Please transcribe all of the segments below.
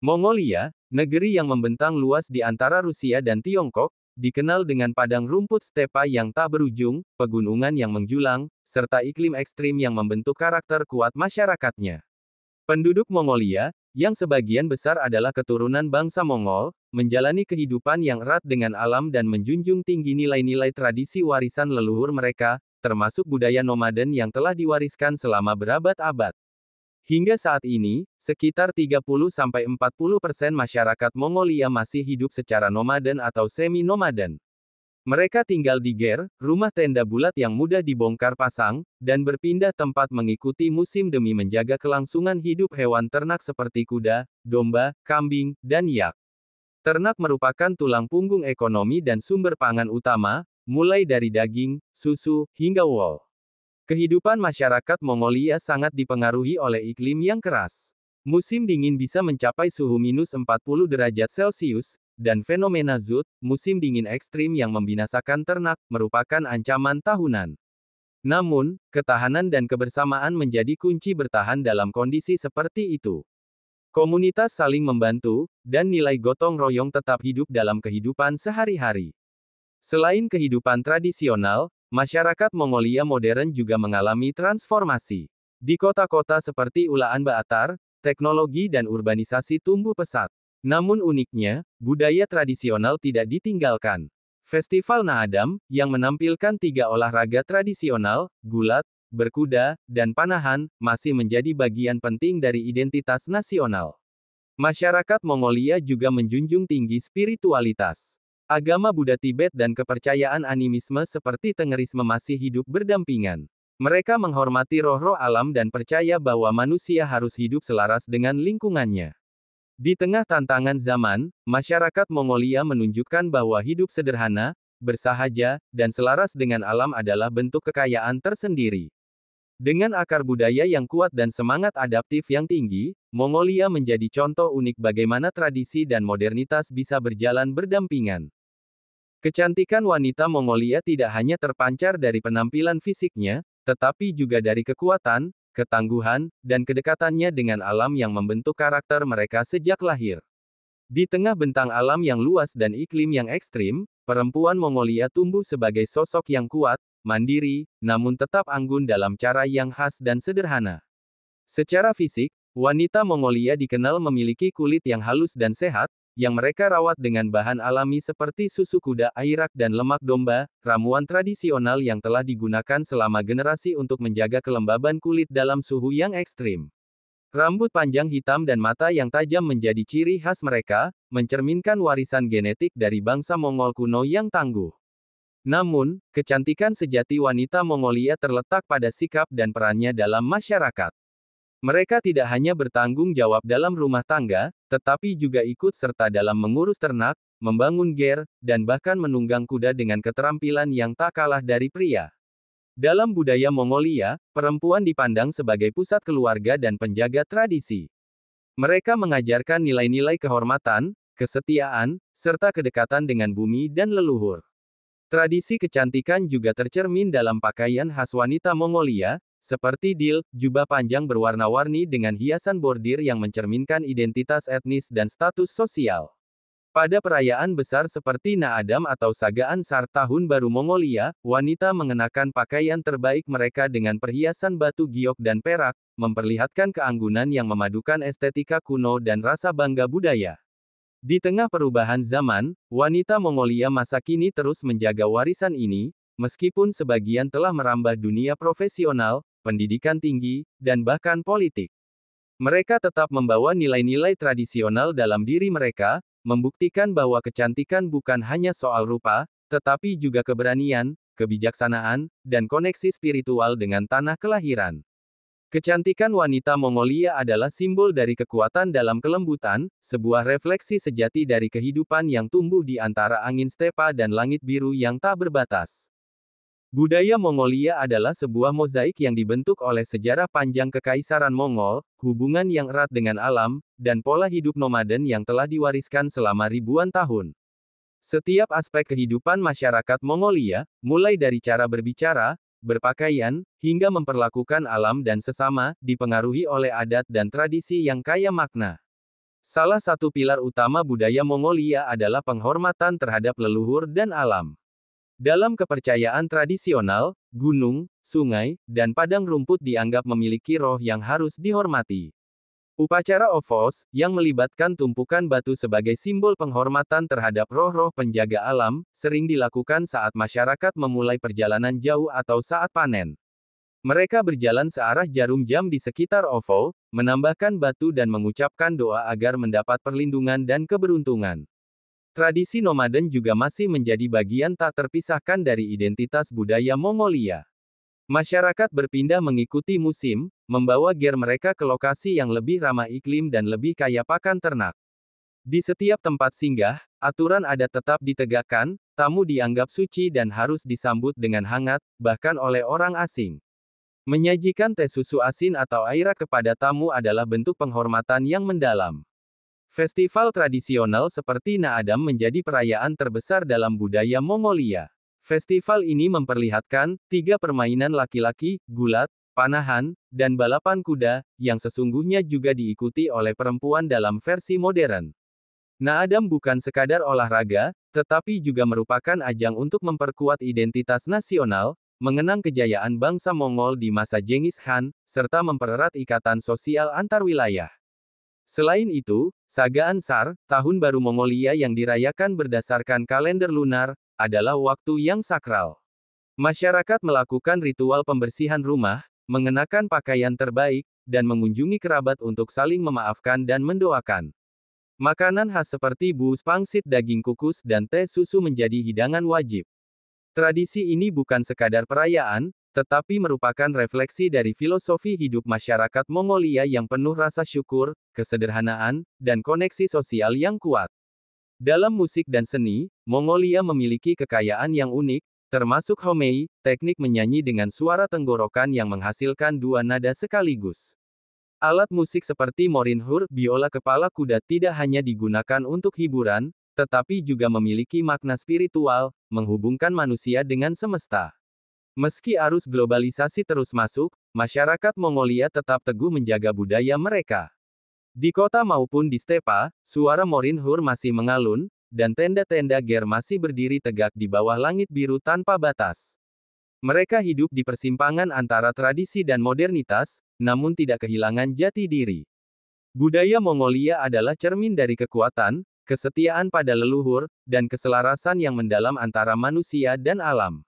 Mongolia, negeri yang membentang luas di antara Rusia dan Tiongkok, dikenal dengan padang rumput stepa yang tak berujung, pegunungan yang menjulang, serta iklim ekstrim yang membentuk karakter kuat masyarakatnya. Penduduk Mongolia, yang sebagian besar adalah keturunan bangsa Mongol, menjalani kehidupan yang erat dengan alam dan menjunjung tinggi nilai-nilai tradisi warisan leluhur mereka, termasuk budaya nomaden yang telah diwariskan selama berabad-abad. Hingga saat ini, sekitar 30–40% masyarakat Mongolia masih hidup secara nomaden atau semi-nomaden. Mereka tinggal di ger, rumah tenda bulat yang mudah dibongkar pasang, dan berpindah tempat mengikuti musim demi menjaga kelangsungan hidup hewan ternak seperti kuda, domba, kambing, dan yak. Ternak merupakan tulang punggung ekonomi dan sumber pangan utama, mulai dari daging, susu, hingga wol. Kehidupan masyarakat Mongolia sangat dipengaruhi oleh iklim yang keras. Musim dingin bisa mencapai suhu -40 derajat Celcius, dan fenomena Zud, musim dingin ekstrim yang membinasakan ternak, merupakan ancaman tahunan. Namun, ketahanan dan kebersamaan menjadi kunci bertahan dalam kondisi seperti itu. Komunitas saling membantu, dan nilai gotong royong tetap hidup dalam kehidupan sehari-hari. Selain kehidupan tradisional, masyarakat Mongolia modern juga mengalami transformasi. Di kota-kota seperti Ulaanbaatar, teknologi dan urbanisasi tumbuh pesat. Namun uniknya, budaya tradisional tidak ditinggalkan. Festival Naadam, yang menampilkan 3 olahraga tradisional, gulat, berkuda, dan panahan, masih menjadi bagian penting dari identitas nasional. Masyarakat Mongolia juga menjunjung tinggi spiritualitas. Agama Buddha Tibet dan kepercayaan animisme seperti Tenggerisme masih hidup berdampingan. Mereka menghormati roh-roh alam dan percaya bahwa manusia harus hidup selaras dengan lingkungannya. Di tengah tantangan zaman, masyarakat Mongolia menunjukkan bahwa hidup sederhana, bersahaja, dan selaras dengan alam adalah bentuk kekayaan tersendiri. Dengan akar budaya yang kuat dan semangat adaptif yang tinggi, Mongolia menjadi contoh unik bagaimana tradisi dan modernitas bisa berjalan berdampingan. Kecantikan wanita Mongolia tidak hanya terpancar dari penampilan fisiknya, tetapi juga dari kekuatan, ketangguhan, dan kedekatannya dengan alam yang membentuk karakter mereka sejak lahir. Di tengah bentang alam yang luas dan iklim yang ekstrim, perempuan Mongolia tumbuh sebagai sosok yang kuat, mandiri, namun tetap anggun dalam cara yang khas dan sederhana. Secara fisik, wanita Mongolia dikenal memiliki kulit yang halus dan sehat, yang mereka rawat dengan bahan alami seperti susu kuda, airak dan lemak domba, ramuan tradisional yang telah digunakan selama generasi untuk menjaga kelembaban kulit dalam suhu yang ekstrim. Rambut panjang hitam dan mata yang tajam menjadi ciri khas mereka, mencerminkan warisan genetik dari bangsa Mongol kuno yang tangguh. Namun, kecantikan sejati wanita Mongolia terletak pada sikap dan perannya dalam masyarakat. Mereka tidak hanya bertanggung jawab dalam rumah tangga, tetapi juga ikut serta dalam mengurus ternak, membangun ger, dan bahkan menunggang kuda dengan keterampilan yang tak kalah dari pria. Dalam budaya Mongolia, perempuan dipandang sebagai pusat keluarga dan penjaga tradisi. Mereka mengajarkan nilai-nilai kehormatan, kesetiaan, serta kedekatan dengan bumi dan leluhur. Tradisi kecantikan juga tercermin dalam pakaian khas wanita Mongolia, seperti dil, jubah panjang berwarna-warni dengan hiasan bordir yang mencerminkan identitas etnis dan status sosial. Pada perayaan besar seperti Naadam atau Sagaan Sar Tahun Baru Mongolia, wanita mengenakan pakaian terbaik mereka dengan perhiasan batu giok dan perak, memperlihatkan keanggunan yang memadukan estetika kuno dan rasa bangga budaya. Di tengah perubahan zaman, wanita Mongolia masa kini terus menjaga warisan ini, meskipun sebagian telah merambah dunia profesional, pendidikan tinggi, dan bahkan politik. Mereka tetap membawa nilai-nilai tradisional dalam diri mereka, membuktikan bahwa kecantikan bukan hanya soal rupa, tetapi juga keberanian, kebijaksanaan, dan koneksi spiritual dengan tanah kelahiran. Kecantikan wanita Mongolia adalah simbol dari kekuatan dalam kelembutan, sebuah refleksi sejati dari kehidupan yang tumbuh di antara angin stepa dan langit biru yang tak berbatas. Budaya Mongolia adalah sebuah mozaik yang dibentuk oleh sejarah panjang Kekaisaran Mongol, hubungan yang erat dengan alam, dan pola hidup nomaden yang telah diwariskan selama ribuan tahun. Setiap aspek kehidupan masyarakat Mongolia, mulai dari cara berbicara, berpakaian, hingga memperlakukan alam dan sesama, dipengaruhi oleh adat dan tradisi yang kaya makna. Salah satu pilar utama budaya Mongolia adalah penghormatan terhadap leluhur dan alam. Dalam kepercayaan tradisional, gunung, sungai, dan padang rumput dianggap memiliki roh yang harus dihormati. Upacara Ovos, yang melibatkan tumpukan batu sebagai simbol penghormatan terhadap roh-roh penjaga alam, sering dilakukan saat masyarakat memulai perjalanan jauh atau saat panen. Mereka berjalan searah jarum jam di sekitar Ovo, menambahkan batu dan mengucapkan doa agar mendapat perlindungan dan keberuntungan. Tradisi nomaden juga masih menjadi bagian tak terpisahkan dari identitas budaya Mongolia. Masyarakat berpindah mengikuti musim, membawa gear mereka ke lokasi yang lebih ramah iklim dan lebih kaya pakan ternak. Di setiap tempat singgah, aturan adat tetap ditegakkan, tamu dianggap suci dan harus disambut dengan hangat, bahkan oleh orang asing. Menyajikan teh susu asin atau aira kepada tamu adalah bentuk penghormatan yang mendalam. Festival tradisional seperti Naadam menjadi perayaan terbesar dalam budaya Mongolia. Festival ini memperlihatkan 3 permainan laki-laki, gulat, panahan, dan balapan kuda, yang sesungguhnya juga diikuti oleh perempuan dalam versi modern. Naadam bukan sekadar olahraga, tetapi juga merupakan ajang untuk memperkuat identitas nasional, mengenang kejayaan bangsa Mongol di masa Genghis Khan, serta mempererat ikatan sosial antar wilayah. Selain itu, Sagaan Sar, Tahun Baru Mongolia yang dirayakan berdasarkan kalender lunar, adalah waktu yang sakral. Masyarakat melakukan ritual pembersihan rumah, mengenakan pakaian terbaik, dan mengunjungi kerabat untuk saling memaafkan dan mendoakan. Makanan khas seperti bus pangsit daging kukus dan teh susu menjadi hidangan wajib. Tradisi ini bukan sekadar perayaan, tetapi merupakan refleksi dari filosofi hidup masyarakat Mongolia yang penuh rasa syukur, kesederhanaan, dan koneksi sosial yang kuat. Dalam musik dan seni, Mongolia memiliki kekayaan yang unik, termasuk homei, teknik menyanyi dengan suara tenggorokan yang menghasilkan 2 nada sekaligus. Alat musik seperti morinhur, biola kepala kuda tidak hanya digunakan untuk hiburan, tetapi juga memiliki makna spiritual, menghubungkan manusia dengan semesta. Meski arus globalisasi terus masuk, masyarakat Mongolia tetap teguh menjaga budaya mereka. Di kota maupun di stepa, suara morinhur masih mengalun, dan tenda-tenda ger masih berdiri tegak di bawah langit biru tanpa batas. Mereka hidup di persimpangan antara tradisi dan modernitas, namun tidak kehilangan jati diri. Budaya Mongolia adalah cermin dari kekuatan, kesetiaan pada leluhur, dan keselarasan yang mendalam antara manusia dan alam.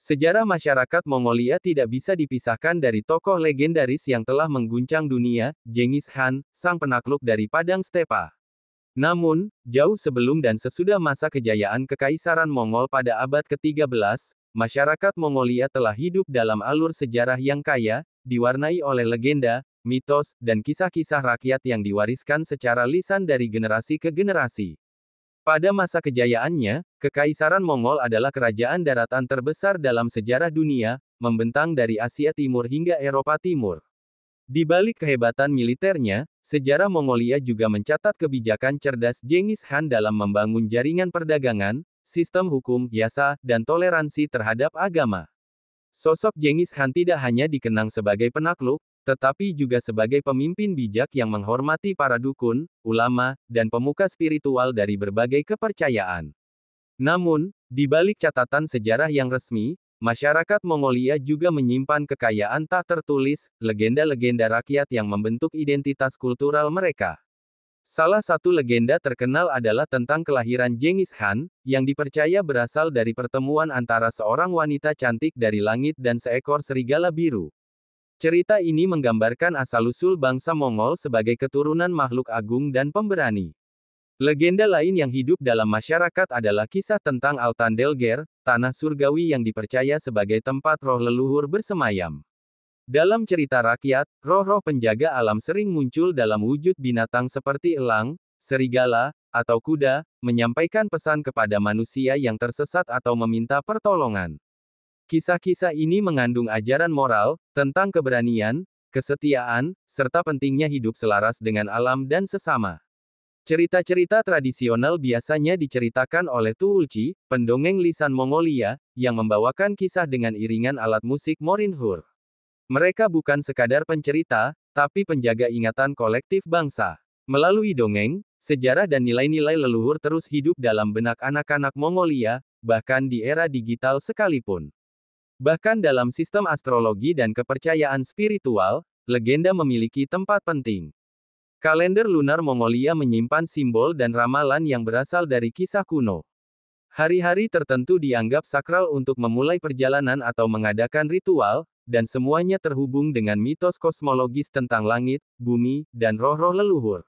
Sejarah masyarakat Mongolia tidak bisa dipisahkan dari tokoh legendaris yang telah mengguncang dunia, Genghis Khan, sang penakluk dari padang stepa. Namun, jauh sebelum dan sesudah masa kejayaan Kekaisaran Mongol pada abad ke-13, masyarakat Mongolia telah hidup dalam alur sejarah yang kaya, diwarnai oleh legenda, mitos, dan kisah-kisah rakyat yang diwariskan secara lisan dari generasi ke generasi. Pada masa kejayaannya, Kekaisaran Mongol adalah kerajaan daratan terbesar dalam sejarah dunia, membentang dari Asia Timur hingga Eropa Timur. Di balik kehebatan militernya, sejarah Mongolia juga mencatat kebijakan cerdas Genghis Khan dalam membangun jaringan perdagangan, sistem hukum, yasa, dan toleransi terhadap agama. Sosok Genghis Khan tidak hanya dikenang sebagai penakluk, tetapi juga sebagai pemimpin bijak yang menghormati para dukun, ulama, dan pemuka spiritual dari berbagai kepercayaan. Namun, di balik catatan sejarah yang resmi, masyarakat Mongolia juga menyimpan kekayaan tak tertulis, legenda-legenda rakyat yang membentuk identitas kultural mereka. Salah satu legenda terkenal adalah tentang kelahiran Genghis Khan, yang dipercaya berasal dari pertemuan antara seorang wanita cantik dari langit dan seekor serigala biru. Cerita ini menggambarkan asal-usul bangsa Mongol sebagai keturunan makhluk agung dan pemberani. Legenda lain yang hidup dalam masyarakat adalah kisah tentang Altan Delger, tanah surgawi yang dipercaya sebagai tempat roh leluhur bersemayam. Dalam cerita rakyat, roh-roh penjaga alam sering muncul dalam wujud binatang seperti elang, serigala, atau kuda, menyampaikan pesan kepada manusia yang tersesat atau meminta pertolongan. Kisah-kisah ini mengandung ajaran moral, tentang keberanian, kesetiaan, serta pentingnya hidup selaras dengan alam dan sesama. Cerita-cerita tradisional biasanya diceritakan oleh Tuulci, pendongeng lisan Mongolia, yang membawakan kisah dengan iringan alat musik morinhur. Mereka bukan sekadar pencerita, tapi penjaga ingatan kolektif bangsa. Melalui dongeng, sejarah dan nilai-nilai leluhur terus hidup dalam benak anak-anak Mongolia, bahkan di era digital sekalipun. Bahkan dalam sistem astrologi dan kepercayaan spiritual, legenda memiliki tempat penting. Kalender lunar Mongolia menyimpan simbol dan ramalan yang berasal dari kisah kuno. Hari-hari tertentu dianggap sakral untuk memulai perjalanan atau mengadakan ritual, dan semuanya terhubung dengan mitos kosmologis tentang langit, bumi, dan roh-roh leluhur.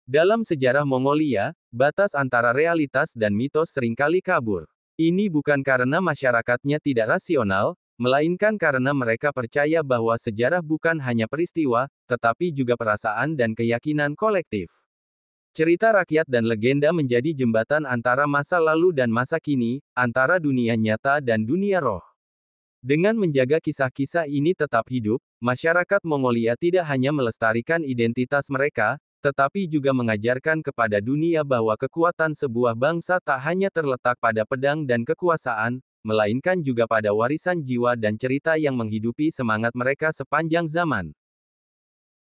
Dalam sejarah Mongolia, batas antara realitas dan mitos seringkali kabur. Ini bukan karena masyarakatnya tidak rasional, melainkan karena mereka percaya bahwa sejarah bukan hanya peristiwa, tetapi juga perasaan dan keyakinan kolektif. Cerita rakyat dan legenda menjadi jembatan antara masa lalu dan masa kini, antara dunia nyata dan dunia roh. Dengan menjaga kisah-kisah ini tetap hidup, masyarakat Mongolia tidak hanya melestarikan identitas mereka, tetapi juga mengajarkan kepada dunia bahwa kekuatan sebuah bangsa tak hanya terletak pada pedang dan kekuasaan, melainkan juga pada warisan jiwa dan cerita yang menghidupi semangat mereka sepanjang zaman.